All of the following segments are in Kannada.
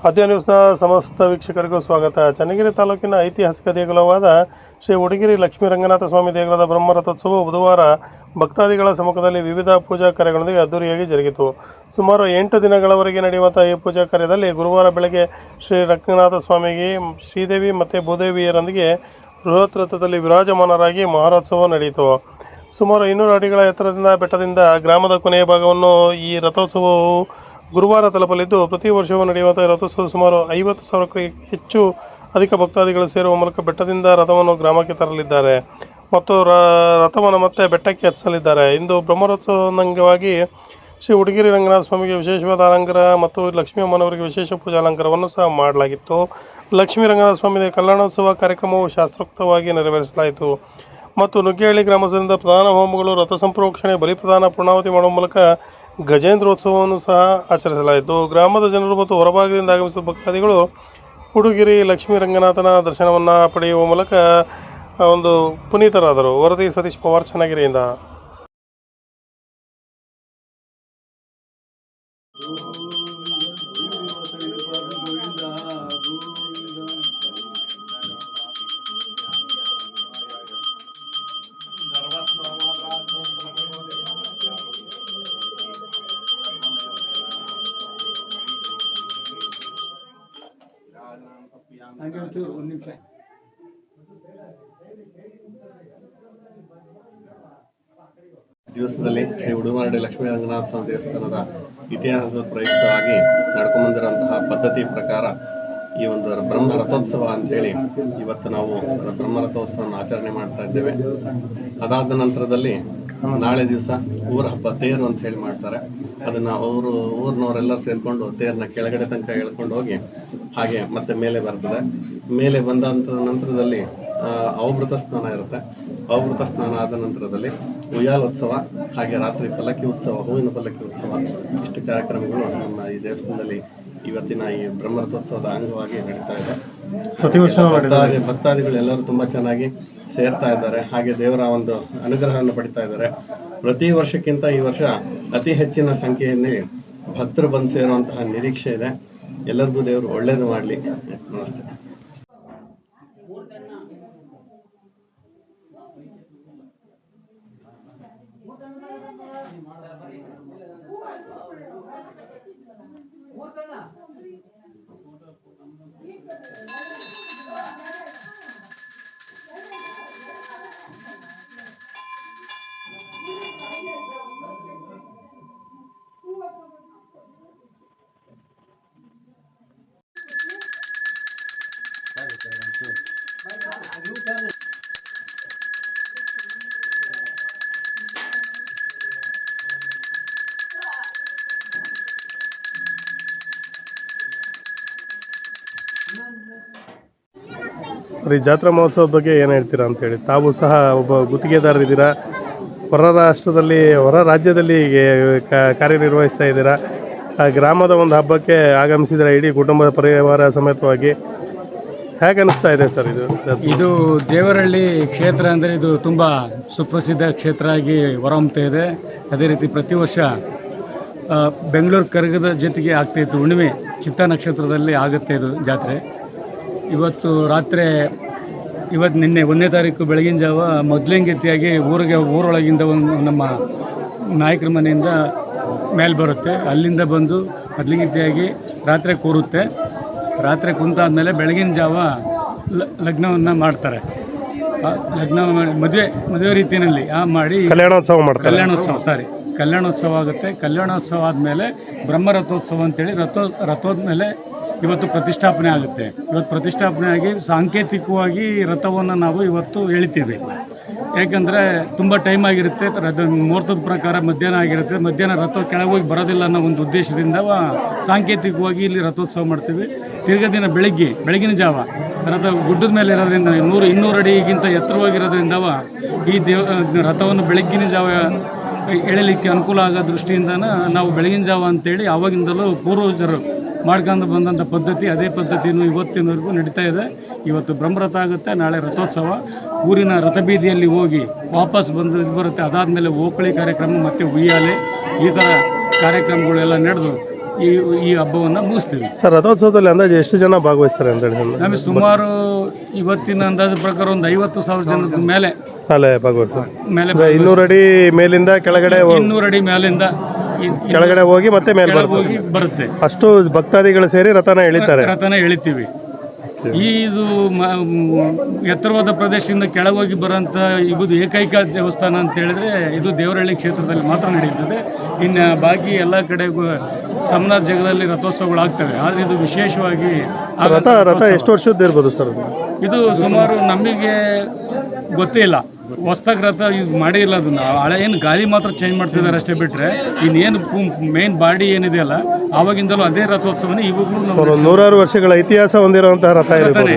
ಆದ್ಯ ನ್ಯೂಸ್ನ ಸಮಸ್ತ ವೀಕ್ಷಕರಿಗೂ ಸ್ವಾಗತ. ಚನ್ನಗಿರಿ ತಾಲೂಕಿನ ಐತಿಹಾಸಿಕ ದೇಗುಲವಾದ ಶ್ರೀ ಉಡಗಿರಿ ಲಕ್ಷ್ಮೀ ರಂಗನಾಥ ಸ್ವಾಮಿ ದೇಗುಲದ ಬ್ರಹ್ಮರಥೋತ್ಸವ ಬುಧವಾರ ಭಕ್ತಾದಿಗಳ ಸಮ್ಮುಖದಲ್ಲಿ ವಿವಿಧ ಪೂಜಾ ಕಾರ್ಯಗಳೊಂದಿಗೆ ಅದ್ದೂರಿಯಾಗಿ ಜರುಗಿತು. ಸುಮಾರು 8 ದಿನಗಳವರೆಗೆ ನಡೆಯುವಂಥ ಈ ಪೂಜಾ ಕಾರ್ಯದಲ್ಲಿ ಗುರುವಾರ ಬೆಳಗ್ಗೆ ಶ್ರೀ ರಂಗನಾಥ ಸ್ವಾಮಿಗೆ ಶ್ರೀದೇವಿ ಮತ್ತು ಭೂದೇವಿಯರೊಂದಿಗೆ ಬೃಹತ್ ರಥದಲ್ಲಿ ವಿರಾಜಮಾನರಾಗಿ ಮಹಾರಥೋತ್ಸವ ನಡೆಯಿತು. ಸುಮಾರು 200 ಅಡಿಗಳ ಎತ್ತರದಿಂದ ಬೆಟ್ಟದಿಂದ ಗ್ರಾಮದ ಕೊನೆಯ ಭಾಗವನ್ನು ಈ ರಥೋತ್ಸವವು ಗುರುವಾರ ತಲುಪಲಿದ್ದು, ಪ್ರತಿ ವರ್ಷವೂ ನಡೆಯುವಂಥ ರಥೋತ್ಸವ ಸುಮಾರು 50,000ಕ್ಕೂ ಹೆಚ್ಚು ಅಧಿಕ ಭಕ್ತಾದಿಗಳು ಸೇರುವ ಮೂಲಕ ಬೆಟ್ಟದಿಂದ ರಥವನ್ನು ಗ್ರಾಮಕ್ಕೆ ತರಲಿದ್ದಾರೆ ಮತ್ತು ರಥವನ್ನು ಮತ್ತೆ ಬೆಟ್ಟಕ್ಕೆ ಹತ್ತಿಸಲಿದ್ದಾರೆ. ಇಂದು ಬ್ರಹ್ಮರಥೋತ್ಸವದ ಅಂಗವಾಗಿ ಶ್ರೀ ಉಡಗಿರಿ ರಂಗನಾಥ ಸ್ವಾಮಿಗೆ ವಿಶೇಷವಾದ ಅಲಂಕಾರ ಮತ್ತು ಲಕ್ಷ್ಮೀ ಅಮ್ಮನವರಿಗೆ ವಿಶೇಷ ಪೂಜಾ ಅಲಂಕಾರವನ್ನು ಸಹ ಮಾಡಲಾಗಿತ್ತು. ಲಕ್ಷ್ಮೀ ರಂಗನಾಥ ಸ್ವಾಮಿ ಕಲ್ಯಾಣೋತ್ಸವ ಕಾರ್ಯಕ್ರಮವು ಶಾಸ್ತ್ರೋಕ್ತವಾಗಿ ನೆರವೇರಿಸಲಾಯಿತು ಮತ್ತು ನುಗ್ಗೇಹಳ್ಳಿ ಗ್ರಾಮಸ್ಥರಿಂದ ಪ್ರಧಾನ ಹೋಮಗಳು, ರಥ ಸಂಪ್ರೋಕ್ಷಣೆ, ಬಲಿಪ್ರದಾನ, ಪೂರ್ಣಾವತಿ ಮಾಡುವ ಮೂಲಕ ಗಜೇಂದ್ರೋತ್ಸವವನ್ನು ಸಹ ಆಚರಿಸಲಾಯಿತು. ಗ್ರಾಮದ ಜನರು ಮತ್ತು ಹೊರಭಾಗದಿಂದ ಆಗಮಿಸಿದ ಭಕ್ತಾದಿಗಳು ಉಡಗಿರಿ ಲಕ್ಷ್ಮೀ ರಂಗನಾಥನ ದರ್ಶನವನ್ನು ಪಡೆಯುವ ಮೂಲಕ ಒಂದು ಪುನೀತರಾದರು. ವರದಿ ಸತೀಶ್ ಪವಾರ್, ಚನ್ನಗಿರಿಯಿಂದ. ದಿವಸದಲ್ಲಿ ಶ್ರೀ ಉಡುಮಾರಡಿ ಲಕ್ಷ್ಮೀ ರಂಗನಾಥ ಸ್ವಾಮಿ ದೇವಸ್ಥಾನದ ಇತಿಹಾಸದ ಪ್ರಯುಕ್ತವಾಗಿ ನಡ್ಕೊಂಡ್ಬಂದಿರುವಂತಹ ಪದ್ಧತಿ ಪ್ರಕಾರ ಈ ಒಂದು ಬ್ರಹ್ಮ ರಥೋತ್ಸವ ಅಂತೇಳಿ ಇವತ್ತು ನಾವು ಬ್ರಹ್ಮ ರಥೋತ್ಸವವನ್ನು ಆಚರಣೆ ಮಾಡ್ತಾ ಇದ್ದೇವೆ. ಅದಾದ ನಂತರದಲ್ಲಿ ನಾಳೆ ದಿವಸ ಊರ ಹಬ್ಬ ತೇರು ಅಂತ ಹೇಳಿ ಮಾಡ್ತಾರೆ. ಅದನ್ನು ಊರಿನವರೆಲ್ಲರೂ ಸೇರಿಕೊಂಡು ತೇರನ್ನ ಕೆಳಗಡೆ ತನಕ ಎಳ್ಕೊಂಡು ಹೋಗಿ ಹಾಗೆ ಮತ್ತೆ ಮೇಲೆ ಬರ್ತದೆ. ಮೇಲೆ ಬಂದಂಥ ನಂತರದಲ್ಲಿ ಅವಭೃತ ಸ್ನಾನ ಇರುತ್ತೆ. ಅವಭೃತ ಸ್ನಾನ ಆದ ನಂತರದಲ್ಲಿ ಉಯ್ಯಾಲೋತ್ಸವ, ಹಾಗೆ ರಾತ್ರಿ ಪಲ್ಲಕ್ಕಿ ಉತ್ಸವ, ಹೂವಿನ ಪಲ್ಲಕ್ಕಿ ಉತ್ಸವ, ಇಷ್ಟು ಕಾರ್ಯಕ್ರಮಗಳು ನಮ್ಮ ಈ ದೇವಸ್ಥಾನದಲ್ಲಿ ಇವತ್ತಿನ ಈ ಬ್ರಹ್ಮರಥೋತ್ಸವದ ಅಂಗವಾಗಿ ನಡೀತಾ ಇದೆ. ಪ್ರತಿ ವರ್ಷ ಭಕ್ತಾದಿಗಳು ಎಲ್ಲರೂ ತುಂಬಾ ಚೆನ್ನಾಗಿ ಸೇರ್ತಾ ಇದ್ದಾರೆ, ಹಾಗೆ ದೇವರ ಒಂದು ಅನುಗ್ರಹವನ್ನು ಪಡಿತಾ ಇದ್ದಾರೆ. ಪ್ರತಿ ವರ್ಷಕ್ಕಿಂತ ಈ ವರ್ಷ ಅತಿ ಹೆಚ್ಚಿನ ಸಂಖ್ಯೆಯಲ್ಲಿ ಭಕ್ತರು ಬಂದು ಸೇರುವಂತಹ ನಿರೀಕ್ಷೆ ಇದೆ. ಎಲ್ಲರಿಗೂ ದೇವರು ಒಳ್ಳೇದು ಮಾಡಲಿ. ನಮಸ್ತೆ. ಸರಿ, ಜಾತ್ರಾ ಮಹೋತ್ಸವದ ಬಗ್ಗೆ ಏನು ಹೇಳ್ತೀರಾ ಅಂತೇಳಿ. ತಾವು ಸಹ ಒಬ್ಬ ಗುತ್ತಿಗೆದಾರರಿದ್ದೀರಾ, ಹೊರ ರಾಜ್ಯದಲ್ಲಿ ಕಾರ್ಯನಿರ್ವಹಿಸ್ತಾ ಇದ್ದೀರಾ. ಗ್ರಾಮದ ಒಂದು ಹಬ್ಬಕ್ಕೆ ಆಗಮಿಸಿದರೆ ಇಡೀ ಕುಟುಂಬದ ಪರಿವಾರ ಸಮೇತವಾಗಿ. ಹೇಗೆ ಅನ್ನಿಸ್ತಾ ಇದೆ ಸರ್ ಇದು ದೇವರಹಳ್ಳಿ ಕ್ಷೇತ್ರ ಅಂದರೆ ಇದು ತುಂಬ ಸುಪ್ರಸಿದ್ಧ ಕ್ಷೇತ್ರ ಆಗಿ ಹೊರಹೊಮ್ಮುತ್ತಾ ಇದೆ. ಅದೇ ರೀತಿ ಪ್ರತಿ ವರ್ಷ ಬೆಂಗಳೂರು ಕರಗದ ಜೊತೆಗೆ ಆಗ್ತಾಯಿತ್ತು. ಹುಣ್ಣಿಮೆ ಚಿತ್ತ ನಕ್ಷತ್ರದಲ್ಲಿ ಆಗುತ್ತೆ ಇದು ಜಾತ್ರೆ. ನಿನ್ನೆ 1ನೇ ತಾರೀಕು ಬೆಳಗಿನ ಜಾವ ಮೊದಲಿಂಗತಿಯಾಗಿ ಊರೊಳಗಿಂದ ಒಂದು ನಮ್ಮ ನಾಯಕರ ಮನೆಯಿಂದ ಮೇಲೆ ಬರುತ್ತೆ. ಅಲ್ಲಿಂದ ಬಂದು ಮೊದಲಿಂಗತಿಯಾಗಿ ರಾತ್ರಿ ಕೂರುತ್ತೆ. ರಾತ್ರಿ ಕುಂತಾದ್ಮೇಲೆ ಬೆಳಗಿನ ಜಾವ ಲಗ್ನವನ್ನು ಮಾಡ್ತಾರೆ. ಮದುವೆ ರೀತಿಯಲ್ಲಿ ಮಾಡಿ ಕಲ್ಯಾಣೋತ್ಸವ ಆಗುತ್ತೆ. ಕಲ್ಯಾಣೋತ್ಸವ ಆದಮೇಲೆ ಬ್ರಹ್ಮರಥೋತ್ಸವ ಅಂತೇಳಿ ರಥೋದ ಮೇಲೆ ಇವತ್ತು ಪ್ರತಿಷ್ಠಾಪನೆ ಆಗುತ್ತೆ. ಇವತ್ತು ಪ್ರತಿಷ್ಠಾಪನೆ ಆಗಿ ಸಾಂಕೇತಿಕವಾಗಿ ರಥವನ್ನು ನಾವು ಇವತ್ತು ಎಳಿತೀವಿ. ಯಾಕಂದರೆ ತುಂಬ ಟೈಮ್ ಆಗಿರುತ್ತೆ. ಮುಹೂರ್ತದ ಪ್ರಕಾರ ಮಧ್ಯಾಹ್ನ ಆಗಿರುತ್ತೆ. ಮಧ್ಯಾಹ್ನ ರಥ ಕೆಳಗೆ ಹೋಗಿ ಬರೋದಿಲ್ಲ ಅನ್ನೋ ಒಂದು ಉದ್ದೇಶದಿಂದ ಸಾಂಕೇತಿಕವಾಗಿ ಇಲ್ಲಿ ರಥೋತ್ಸವ ಮಾಡ್ತೀವಿ. ತಿರ್ಗಾ ದಿನ ಬೆಳಗಿನ ಜಾವ ರಥ ಗುಡ್ಡದ ಮೇಲೆ ಇರೋದ್ರಿಂದ 200 ಅಡಿಗಿಂತ ಎತ್ತರವಾಗಿರೋದ್ರಿಂದ ಈ ರಥವನ್ನು ಬೆಳಗ್ಗಿನ ಜಾವ ಎಳಲಿಕ್ಕೆ ಅನುಕೂಲ ಆಗೋ ದೃಷ್ಟಿಯಿಂದ ನಾವು ಬೆಳಗಿನ ಜಾವ ಅಂತೇಳಿ ಆವಾಗಿಂದಲೂ ಪೂರ್ವಜರು ಮಾಡ್ಕೊಂಡು ಬಂದಂಥ ಪದ್ಧತಿ, ಅದೇ ಪದ್ಧತಿನೂ ಇವತ್ತಿನವರೆಗೂ ನಡೀತಾ ಇದೆ. ಇವತ್ತು ಬ್ರಹ್ಮರಥ ಆಗುತ್ತೆ, ನಾಳೆ ರಥೋತ್ಸವ. ಊರಿನ ರಥಬೀದಿಯಲ್ಲಿ ಹೋಗಿ ವಾಪಸ್ ಬರುತ್ತೆ. ಅದಾದಮೇಲೆ ಓಕಳಿ ಕಾರ್ಯಕ್ರಮ ಮತ್ತು ಉಯ್ಯಾಲೆ, ಈ ಥರ ಕಾರ್ಯಕ್ರಮಗಳೆಲ್ಲ ನಡೆದು ಈ ಈ ಹಬ್ಬವನ್ನು ಮುಗಿಸ್ತೀವಿ. ಸರ್, ರಥೋತ್ಸವದಲ್ಲಿ ಅಂದಾಜು ಎಷ್ಟು ಜನ ಭಾಗವಹಿಸ್ತಾರೆ ಅಂತ ಹೇಳಿ? ನಮಗೆ ಸುಮಾರು ಇವತ್ತಿನ ಅಂದಾಜು ಪ್ರಕಾರ ಒಂದು 50,000 ಜನದ ಮೇಲೆ ಅಲ್ಲೇ ಭಾಗವಹಿಸ್ತಾರೆ. ಮೇಲೆ 200 ಅಡಿ ಮೇಲಿಂದ ಕೆಳಗಡೆ 200 ಅಡಿ ಮೇಲಿಂದ ಕೆಳಗಡೆ ಹೋಗಿ ಮತ್ತೆ ಮೇಲೆ ಹೋಗಿ ಬರುತ್ತೆ. ಅಷ್ಟು ಭಕ್ತಾದಿಗಳು ಸೇರಿ ರಥನ ಎಳಿತಾರೆ. ರಥನ ಎಳಿತೀವಿ. ಇದು ಎತ್ತರವಾದ ಪ್ರದೇಶದಿಂದ ಕೆಳಗೋಗಿ ಬರೋಂಥ ಇದು ಏಕೈಕ ದೇವಸ್ಥಾನ ಅಂತ ಹೇಳಿದ್ರೆ ಇದು ದೇವರಹಳ್ಳಿ ಕ್ಷೇತ್ರದಲ್ಲಿ ಮಾತ್ರ ನಡೆಯುತ್ತದೆ. ಇನ್ನು ಬಾಕಿ ಎಲ್ಲ ಕಡೆಗೂ ಸಮನಾಥ ಜಾಗದಲ್ಲಿ ರಥೋತ್ಸವಗಳಾಗ್ತವೆ. ಆದರೆ ಇದು ವಿಶೇಷವಾಗಿ ರಥ ಎಷ್ಟು ವರ್ಷದ್ದು ಇರ್ಬೋದು ಸರ್? ಇದು ಸುಮಾರು ನಮಗೆ ಗೊತ್ತೇ ಇಲ್ಲ, ಹೊಸ್ದಾಗಿ ರಥ ಇದು ಮಾಡೇ ಇಲ್ಲ. ಅದನ್ನು ಹಳೆ ಏನು ಗಾಲಿ ಮಾತ್ರ ಚೇಂಜ್ ಮಾಡ್ತಿದ್ದಾರೆ ಅಷ್ಟೇ ಬಿಟ್ಟರೆ ಇನ್ನೇನು ಮೇನ್ ಬಾಡಿ ಏನಿದೆಯಲ್ಲ ಆವಾಗಿಂದಲೂ ಅದೇ ರಥೋತ್ಸವನೇ ಇವಾಗಲೂ ನಾವು 100 ವರ್ಷಗಳ ಇತಿಹಾಸ ಹೊಂದಿರುವಂತಹ ರಥ ರಥನೇ.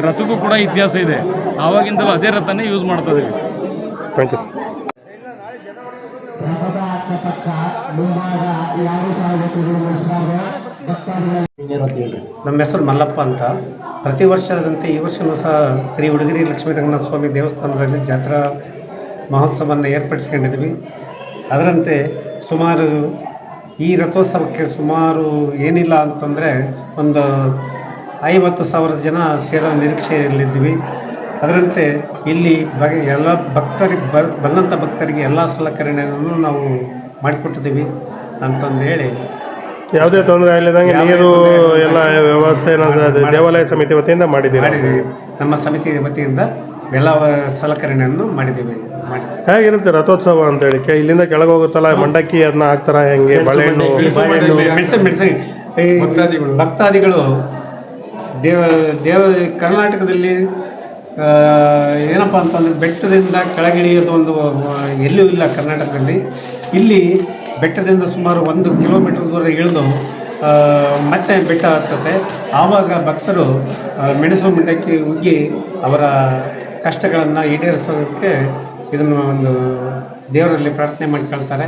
ರಥಕ್ಕೂ ಕೂಡ ಇತಿಹಾಸ ಇದೆ. ಆವಾಗಿಂದಲೂ ಅದೇ ರಥನೇ ಯೂಸ್ ಮಾಡ್ತಾ ಇದ್ದೀವಿ. Thank you. ನಮ್ಮ ಹೆಸರು ಮಲ್ಲಪ್ಪ ಅಂತ. ಪ್ರತಿ ವರ್ಷದಂತೆ ಈ ವರ್ಷವೂ ಸಹ ಶ್ರೀ ಉಡುಗಿರಿ ಲಕ್ಷ್ಮೀರಂಗನಾಥ ಸ್ವಾಮಿ ದೇವಸ್ಥಾನದಲ್ಲಿ ಜಾತ್ರಾ ಮಹೋತ್ಸವವನ್ನು ಏರ್ಪಡಿಸ್ಕೊಂಡಿದ್ವಿ. ಅದರಂತೆ ಸುಮಾರು ಈ ರಥೋತ್ಸವಕ್ಕೆ ಸುಮಾರು ಏನಿಲ್ಲ ಅಂತಂದರೆ ಒಂದು 50,000 ಜನ ಸೇರೋ ನಿರೀಕ್ಷೆಯಲ್ಲಿದ್ವಿ. ಅದರಂತೆ ಇಲ್ಲಿ ಎಲ್ಲ ಭಕ್ತರಿಗೆ ಬಂದಂಥ ಭಕ್ತರಿಗೆ ಎಲ್ಲ ಸಲಕರಣೆಯನ್ನು ನಾವು ಮಾಡಿಕೊಟ್ಟಿದ್ದೀವಿ ಅಂತಂದು ಹೇಳಿ, ಯಾವುದೇ ತೊಂದರೆ ಆಗಲಿದಂಗೆ ನೀರು ಎಲ್ಲ ವ್ಯವಸ್ಥೆ ದೇವಾಲಯ ಸಮಿತಿ ವತಿಯಿಂದ ಮಾಡಿದ್ದೀವಿ. ನಮ್ಮ ಸಮಿತಿ ವತಿಯಿಂದ ಎಲ್ಲ ಸಲಕರಣೆಯನ್ನು ಮಾಡಿದ್ದೀವಿ. ಹೇಗಿರುತ್ತೆ ರಥೋತ್ಸವ ಅಂತೇಳಿ? ಇಲ್ಲಿಂದ ಕೆಳಗೆ ಹೋಗುತ್ತಲ್ಲ, ಮಂಡಕ್ಕಿ ಅದನ್ನ ಹಾಕ್ತಾರ, ಹೆಂಗೆ ಬಾಳೆಹಣ್ಣು ಮೆಣಸಿನ ಭಕ್ತಾದಿಗಳು ದೇವ ಕರ್ನಾಟಕದಲ್ಲಿ ಏನಪ್ಪ ಅಂತಂದರೆ ಬೆಟ್ಟದಿಂದ ಕೆಳಗಿಳಿಯೋದು ಒಂದು ಎಲ್ಲೂ ಇಲ್ಲ ಕರ್ನಾಟಕದಲ್ಲಿ. ಇಲ್ಲಿ ಬೆಟ್ಟದಿಂದ ಸುಮಾರು 1 ಕಿಲೋಮೀಟರ್ ದೂರ ಇಳಿದು ಮತ್ತೆ ಬೆಟ್ಟ ಹತ್ತುತ್ತೆ. ಆವಾಗ ಭಕ್ತರು ಮೆಣಸು ಮಂಡಕ್ಕಿ ಉಗ್ಗಿ ಅವರ ಕಷ್ಟಗಳನ್ನು ಈಡೇರಿಸೋದಕ್ಕೆ ಇದನ್ನು ಒಂದು ದೇವರಲ್ಲಿ ಪ್ರಾರ್ಥನೆ ಮಾಡಿ ಕಳ್ತಾರೆ.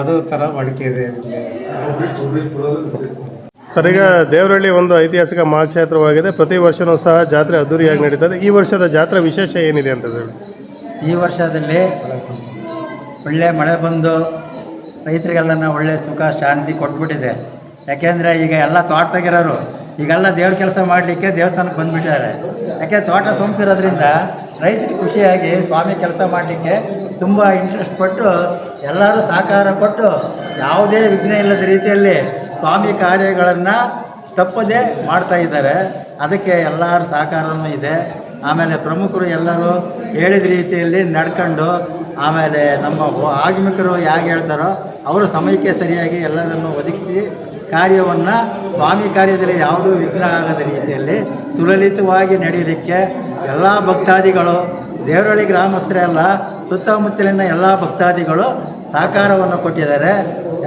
ಅದು ಥರ ವಾಡಿಕೆ ಇದೆ. ಸರ್, ಈಗ ದೇವರಹಳ್ಳಿ ಒಂದು ಐತಿಹಾಸಿಕ ಮಹಾಕ್ಷೇತ್ರವಾಗಿದೆ. ಪ್ರತಿ ವರ್ಷವೂ ಸಹ ಜಾತ್ರೆ ಅದ್ದೂರಿಯಾಗಿ ನಡೀತದೆ. ಈ ವರ್ಷದ ಜಾತ್ರೆ ವಿಶೇಷ ಏನಿದೆ ಅಂತ ಹೇಳಿ? ಈ ವರ್ಷದಲ್ಲಿ ಒಳ್ಳೆ ಮಳೆ ಬಂದು ರೈತರಿಗೆಲ್ಲ ಒಳ್ಳೆ ಸುಖ ಶಾಂತಿ ಕೊಟ್ಬಿಟ್ಟಿದೆ. ಯಾಕೆಂದರೆ ಈಗ ಎಲ್ಲ ತೋಟದಾಗಿರೋರು ಈಗೆಲ್ಲ ದೇವ್ರ ಕೆಲಸ ಮಾಡಲಿಕ್ಕೆ ದೇವಸ್ಥಾನಕ್ಕೆ ಬಂದುಬಿಟ್ಟಿದ್ದಾರೆ. ಯಾಕೆ ತೋಟ ಸೊಂಪಿರೋದ್ರಿಂದ ರೈತರಿಗೆ ಖುಷಿಯಾಗಿ ಸ್ವಾಮಿ ಕೆಲಸ ಮಾಡಲಿಕ್ಕೆ ತುಂಬ ಇಂಟ್ರೆಸ್ಟ್ ಪಟ್ಟು ಎಲ್ಲರೂ ಸಹಕಾರ ಕೊಟ್ಟು ಯಾವುದೇ ವಿಘ್ನ ಇಲ್ಲದ ರೀತಿಯಲ್ಲಿ ಸ್ವಾಮಿ ಕಾರ್ಯಗಳನ್ನು ತಪ್ಪದೇ ಮಾಡ್ತಾಯಿದ್ದಾರೆ. ಅದಕ್ಕೆ ಎಲ್ಲರ ಸಹಕಾರವೂ ಇದೆ. ಆಮೇಲೆ ಪ್ರಮುಖರು ಎಲ್ಲರೂ ಹೇಳಿದ ರೀತಿಯಲ್ಲಿ ನಡ್ಕೊಂಡು, ಆಮೇಲೆ ನಮ್ಮ ಆಗಮಿಕರು ಹೇಗೆ ಹೇಳ್ತಾರೋ ಅವರು ಸಮಯಕ್ಕೆ ಸರಿಯಾಗಿ ಎಲ್ಲರನ್ನು ಒದಗಿಸಿ ಕಾರ್ಯವನ್ನು ಸ್ವಾಮಿ ಕಾರ್ಯದಲ್ಲಿ ಯಾವುದೂ ವಿಘ್ನ ಆಗದ ರೀತಿಯಲ್ಲಿ ಸುಲಲಿತವಾಗಿ ನಡೆಯಲಿಕ್ಕೆ ಎಲ್ಲ ಭಕ್ತಾದಿಗಳು, ದೇವರಹಳ್ಳಿ ಗ್ರಾಮಸ್ಥರೇ ಅಲ್ಲ, ಸುತ್ತಮುತ್ತಲಿನ ಎಲ್ಲ ಭಕ್ತಾದಿಗಳು ಸಹಕಾರವನ್ನು ಕೊಟ್ಟಿದ್ದಾರೆ.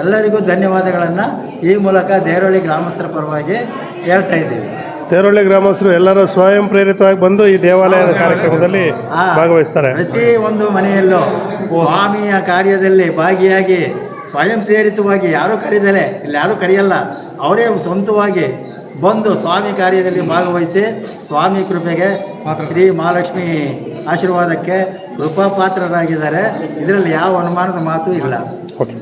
ಎಲ್ಲರಿಗೂ ಧನ್ಯವಾದಗಳನ್ನು ಈ ಮೂಲಕ ದೇವರಹಳ್ಳಿ ಗ್ರಾಮಸ್ಥರ ಪರವಾಗಿ ಹೇಳ್ತಾ ಇದ್ದೀವಿ. ದೇವರಹಳ್ಳಿ ಗ್ರಾಮಸ್ಥರು ಎಲ್ಲರೂ ಸ್ವಯಂ ಪ್ರೇರಿತವಾಗಿ ಬಂದು ಈ ದೇವಾಲಯದ ಕಾರ್ಯಕ್ರಮದಲ್ಲಿ ಭಾಗವಹಿಸ್ತಾರೆ. ಪ್ರತಿ ಒಂದು ಮನೆಯಲ್ಲೂ ಸ್ವಾಮಿಯ ಕಾರ್ಯದಲ್ಲಿ ಭಾಗಿಯಾಗಿ ಸ್ವಯಂ ಪ್ರೇರಿತವಾಗಿ ಯಾರೂ ಕರೀದಲೆ, ಇಲ್ಲಿ ಯಾರೂ ಕರೆಯಲ್ಲ, ಅವರೇ ಸ್ವಂತವಾಗಿ ಬಂದು ಸ್ವಾಮಿ ಕಾರ್ಯದಲ್ಲಿ ಭಾಗವಹಿಸಿ ಸ್ವಾಮಿ ಕೃಪೆಗೆ ಶ್ರೀ ಮಹಾಲಕ್ಷ್ಮಿ ಆಶೀರ್ವಾದಕ್ಕೆ ಕೃಪಾಪಾತ್ರರಾಗಿದ್ದಾರೆ. ಇದರಲ್ಲಿ ಯಾವ ಅನುಮಾನದ ಮಾತು ಇಲ್ಲ. ಓಕೆ.